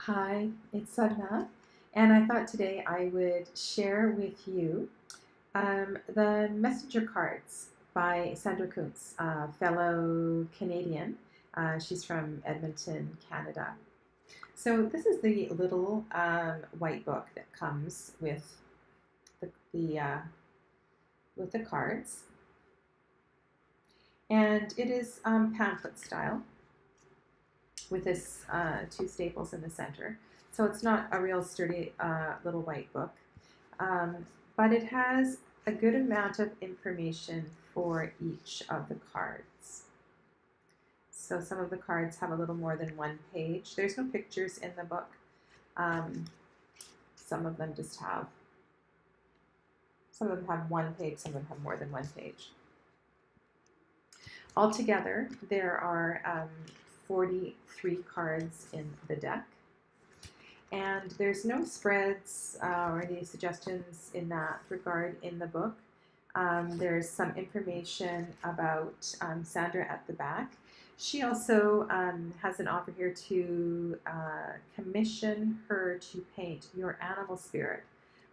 Hi, it's Sandra, and I thought today I would share with you the messenger cards by Sandra Kunz, a fellow Canadian. She's from Edmonton, Canada. So this is the little white book that comes the with the cards, and it is pamphlet style with this two staples in the center. So it's not a real sturdy little white book. Um, but it has a good amount of information for each of the cards. So some of the cards have a little more than one page. There's no pictures in the book. Um, some of them just have, some of them have one page, some of them have more than one page. Altogether, there are 43 cards in the deck. And there's no spreads or any suggestions in that regard in the book. There's some information about Sandra at the back. She also has an offer here to commission her to paint your animal spirit,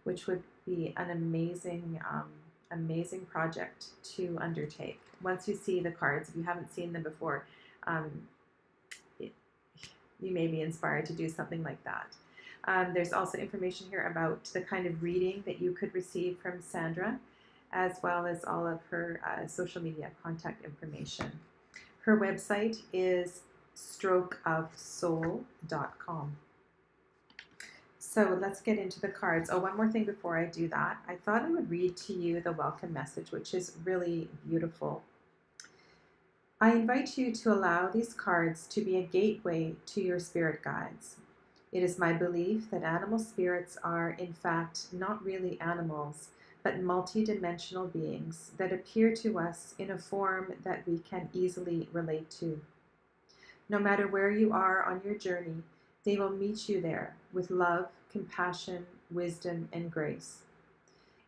which would be an amazing project to undertake. Once you see the cards, if you haven't seen them before, um, you may be inspired to do something like that. There's also information here about the kind of reading that you could receive from Sandra, as well as all of her social media contact information. Her website is strokeofsoul.com. So let's get into the cards. Oh, one more thing before I do that. I thought I would read to you the welcome message, which is really beautiful. I invite you to allow these cards to be a gateway to your spirit guides. It is my belief that animal spirits are, in fact, not really animals, but multidimensional beings that appear to us in a form that we can easily relate to. No matter where you are on your journey, they will meet you there with love, compassion, wisdom, and grace.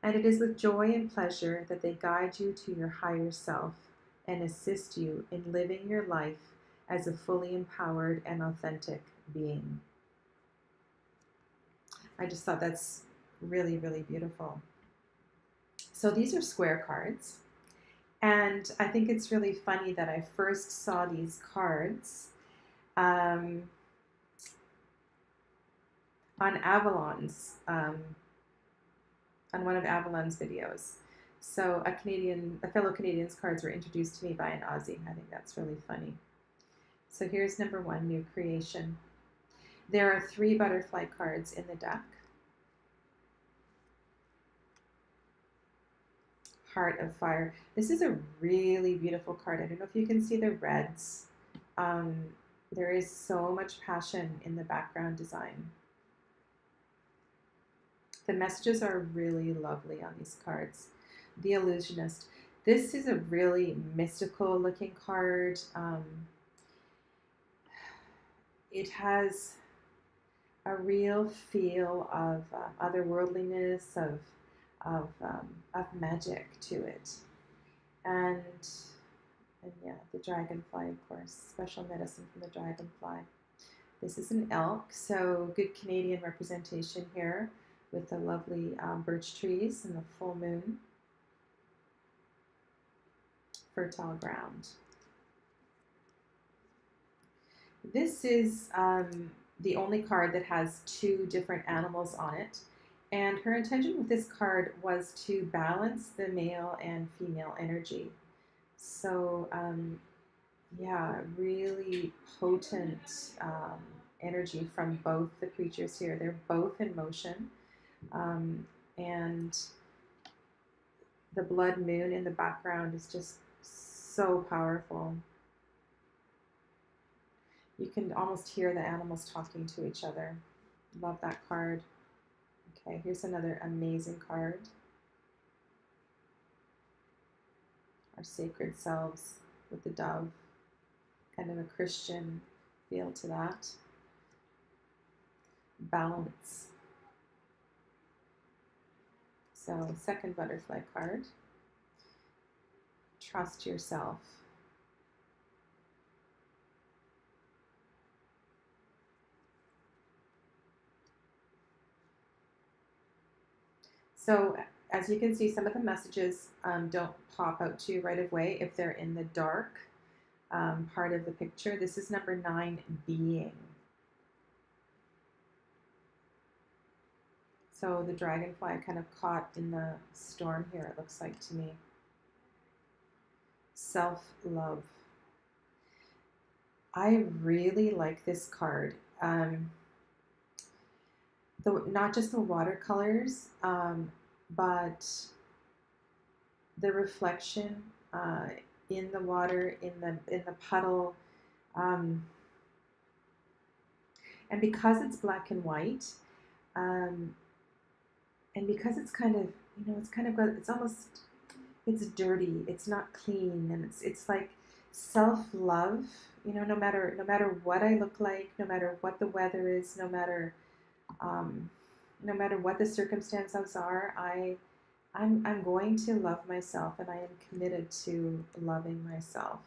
And it is with joy and pleasure that they guide you to your higher self and assist you in living your life as a fully empowered and authentic being. I just thought that's really, really beautiful. So these are square cards. And I think it's really funny that I first saw these cards on Avalon's, on one of Avalon's videos. So a fellow Canadian's cards were introduced to me by an Aussie. I think that's really funny. So here's number one, new creation. There are 3 butterfly cards in the deck. Heart of Fire. This is a really beautiful card. I don't know if you can see the reds. There is so much passion in the background design. The messages are really lovely on these cards. The Illusionist. This is a really mystical looking card. It has a real feel of otherworldliness, of magic to it, and yeah, the dragonfly, of course, special medicine from the dragonfly. This is an elk, so good Canadian representation here with the lovely birch trees and the full moon, fertile ground. This is the only card that has 2 different animals on it. And her intention with this card was to balance the male and female energy. So, yeah, really potent energy from both the creatures here. They're both in motion. And the blood moon in the background is just so powerful. You can almost hear the animals talking to each other. Love that card. Okay, here's another amazing card. Our sacred selves with the dove. Kind of a Christian feel to that. Balance. So, second butterfly card. Trust yourself. So as you can see, some of the messages don't pop out to you right away if they're in the dark part of the picture. This is number 9, being. So the dragonfly kind of caught in the storm here, it looks like to me. Self-love. I really like this card. Not just the watercolors, but the reflection in the water, in the puddle, um, and because it's black and white, um, and because it's kind of, it's kind of got, it's almost, it's dirty, it's not clean, and it's like self-love. No matter what I look like, no matter what the weather is, um, no matter what the circumstances are, I'm going to love myself, and I am committed to loving myself.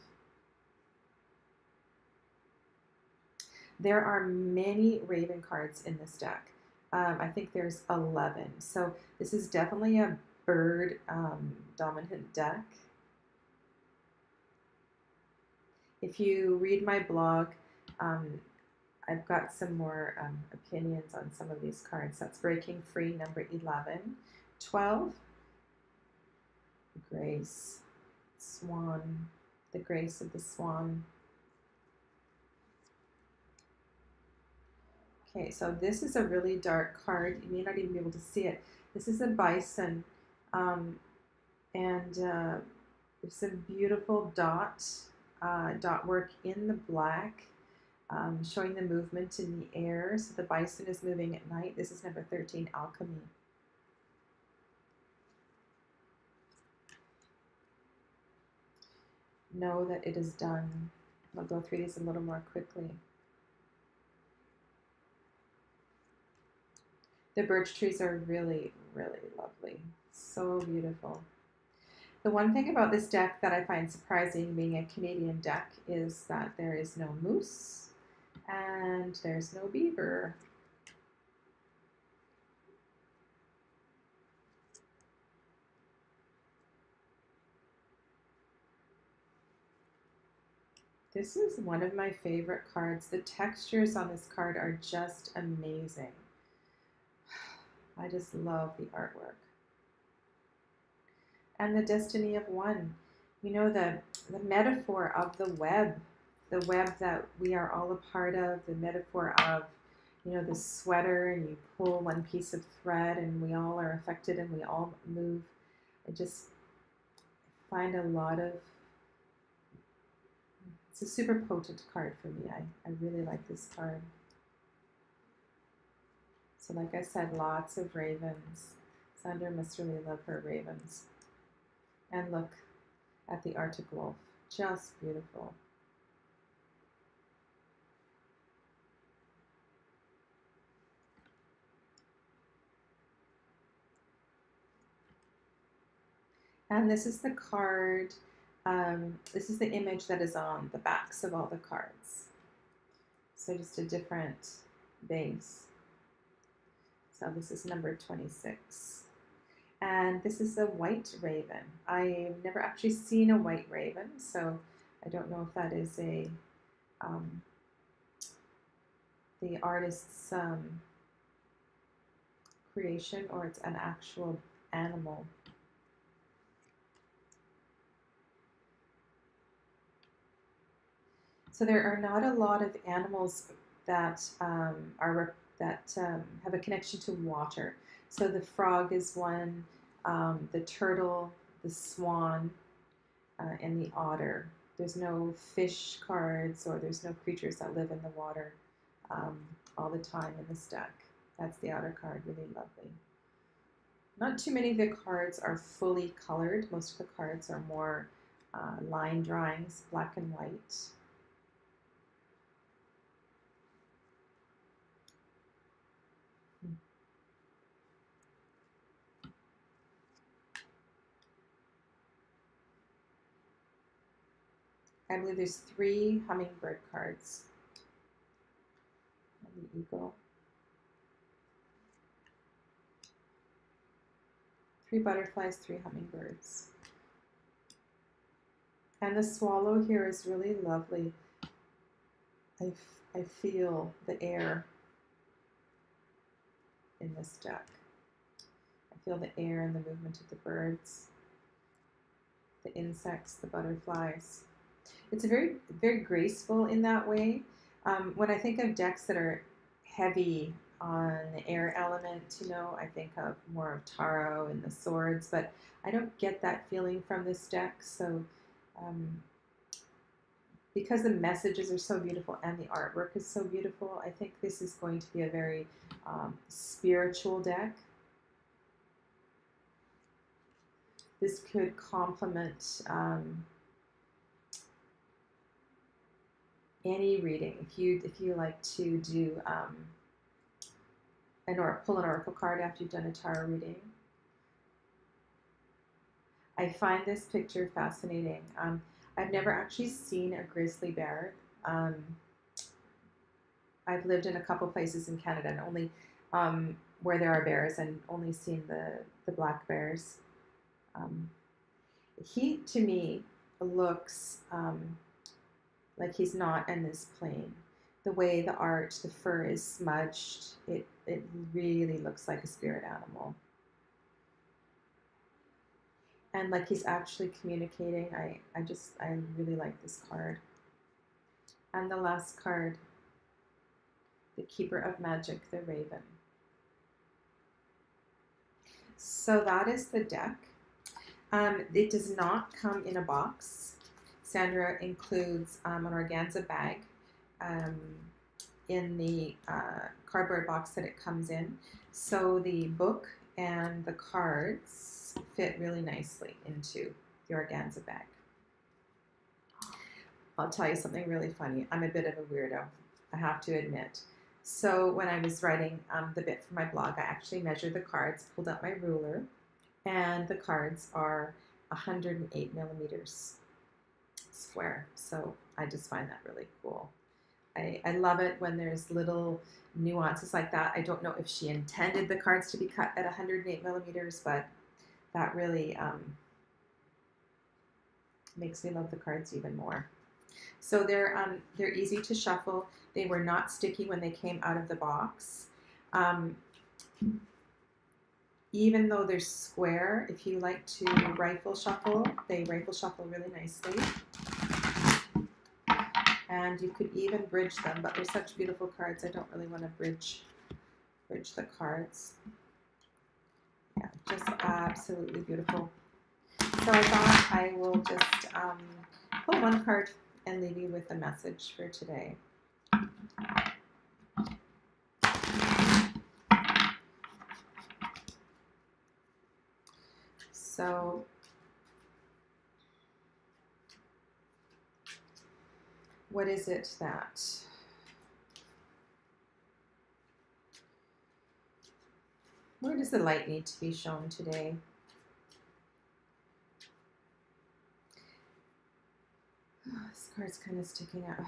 There are many Raven cards in this deck. I think there's 11. So this is definitely a bird dominant deck. If you read my blog, I've got some more opinions on some of these cards. That's Breaking Free, number 11. 12, Grace, Swan, the Grace of the Swan. Okay, so this is a really dark card. You may not even be able to see it. This is a bison, and there's some beautiful dot work in the black, showing the movement in the air. So the bison is moving at night. This is number 13, Alchemy. Know that it is done. I'll go through these a little more quickly. The birch trees are really, really lovely. So beautiful. The one thing about this deck that I find surprising, being a Canadian deck, is that there is no moose and there's no beaver. This is one of my favorite cards. The textures on this card are just amazing. I just love the artwork. And the destiny of one. The metaphor of the web that we are all a part of, the metaphor of, the sweater, and you pull one piece of thread and we all are affected and we all move. I just find it's a super potent card for me. I really like this card. So like I said, lots of ravens. Sandra must really love her ravens. And look at the Arctic wolf. Just beautiful. And this is the card, this is the image that is on the backs of all the cards. So just a different base. So this is number 26. And this is a white raven. I've never actually seen a white raven, so I don't know if that is the artist's creation or it's an actual animal. So there are not a lot of animals that have a connection to water. So the frog is one, the turtle, the swan, and the otter. There's no fish cards, or there's no creatures that live in the water all the time in this deck. That's the outer card, really lovely. Not too many of the cards are fully colored. Most of the cards are more line drawings, black and white. I believe there's 3 hummingbird cards. And the eagle. 3 butterflies, 3 hummingbirds. And the swallow here is really lovely. I feel the air in this deck. I feel the air and the movement of the birds, the insects, the butterflies. It's a very, very graceful in that way. When I think of decks that are heavy on the air element, you know, I think of more of Tarot and the swords, but I don't get that feeling from this deck. So because the messages are so beautiful and the artwork is so beautiful, I think this is going to be a very spiritual deck. This could complement any reading. If you like to do pull an oracle card after you've done a tarot reading. I find this picture fascinating. I've never actually seen a grizzly bear. I've lived in a couple places in Canada and only where there are bears, and only seen the black bears. He, to me, looks like he's not in this plane. The way the art, the fur is smudged, it really looks like a spirit animal. And like he's actually communicating. I really like this card. And the last card, the Keeper of Magic, the Raven. So that is the deck. It does not come in a box. Sandra includes an organza bag in the cardboard box that it comes in. So the book and the cards fit really nicely into the organza bag. I'll tell you something really funny. I'm a bit of a weirdo, I have to admit. So when I was writing the bit for my blog, I actually measured the cards, pulled out my ruler, and the cards are 108 millimeters square. So I just find that really cool. I love it when there's little nuances like that. I don't know if she intended the cards to be cut at 108 millimeters, but that really makes me love the cards even more. So they're easy to shuffle. They were not sticky when they came out of the box. Even though they're square, if you like to rifle shuffle, they rifle shuffle really nicely. And you could even bridge them, but they're such beautiful cards, I don't really want to bridge the cards. Yeah, just absolutely beautiful. So I thought I will just pull one card and leave you with a message for today. So what is it that where does the light need to be shown today? Oh, this card's kind of sticking out.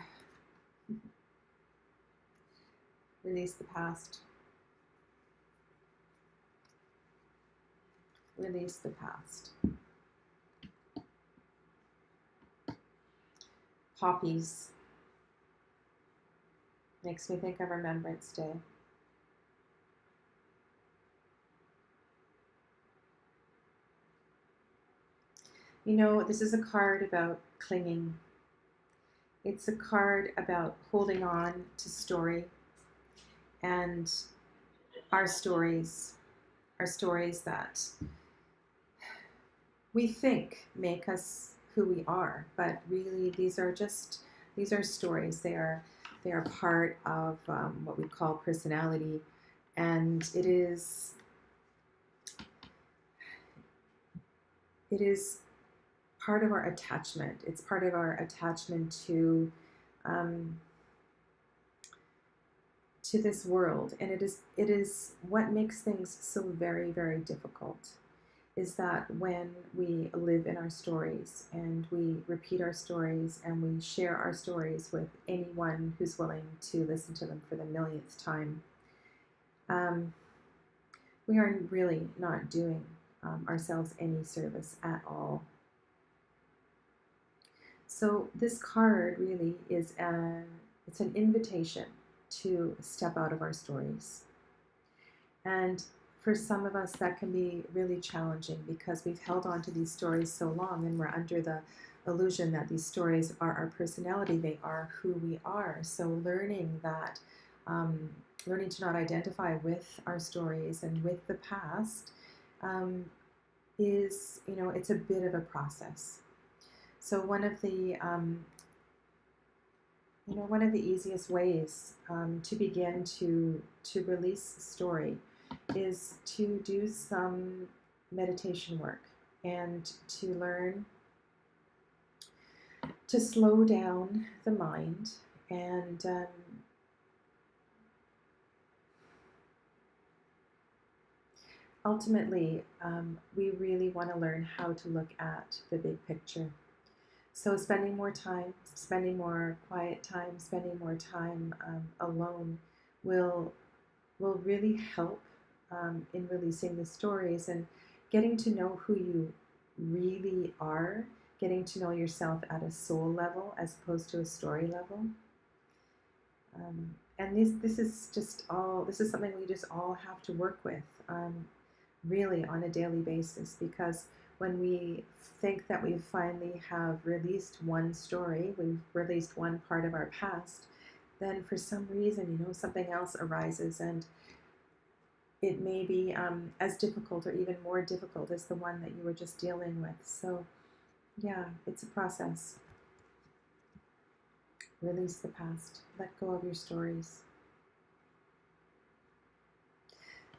Release the past. Release the past. Poppies. Makes me think of Remembrance Day. You know, this is a card about clinging. It's a card about holding on to story, and our stories that we think make us who we are, but really these are stories. They are part of what we call personality, and it is part of our attachment. It's part of our attachment to this world, and it is what makes things so very, very difficult, is that when we live in our stories and we repeat our stories and we share our stories with anyone who's willing to listen to them for the millionth time, we are really not doing ourselves any service at all. So this card really is it's an invitation to step out of our stories. And for some of us, that can be really challenging because we've held on to these stories so long and we're under the illusion that these stories are our personality, they are who we are. So learning to not identify with our stories and with the past um, is, it's a bit of a process. So one of the easiest ways to begin to release story is to do some meditation work and to learn to slow down the mind and ultimately we really want to learn how to look at the big picture. So spending more time, spending more quiet time, spending more time alone will really help in releasing the stories and getting to know who you really are, getting to know yourself at a soul level as opposed to a story level. And this is this is something we just all have to work with really on a daily basis, because when we think that we finally have released one story, we've released one part of our past, then for some reason, something else arises and it may be as difficult or even more difficult as the one that you were just dealing with. So, yeah, it's a process. Release the past. Let go of your stories.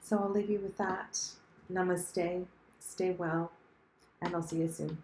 So I'll leave you with that. Namaste. Stay well, and I'll see you soon.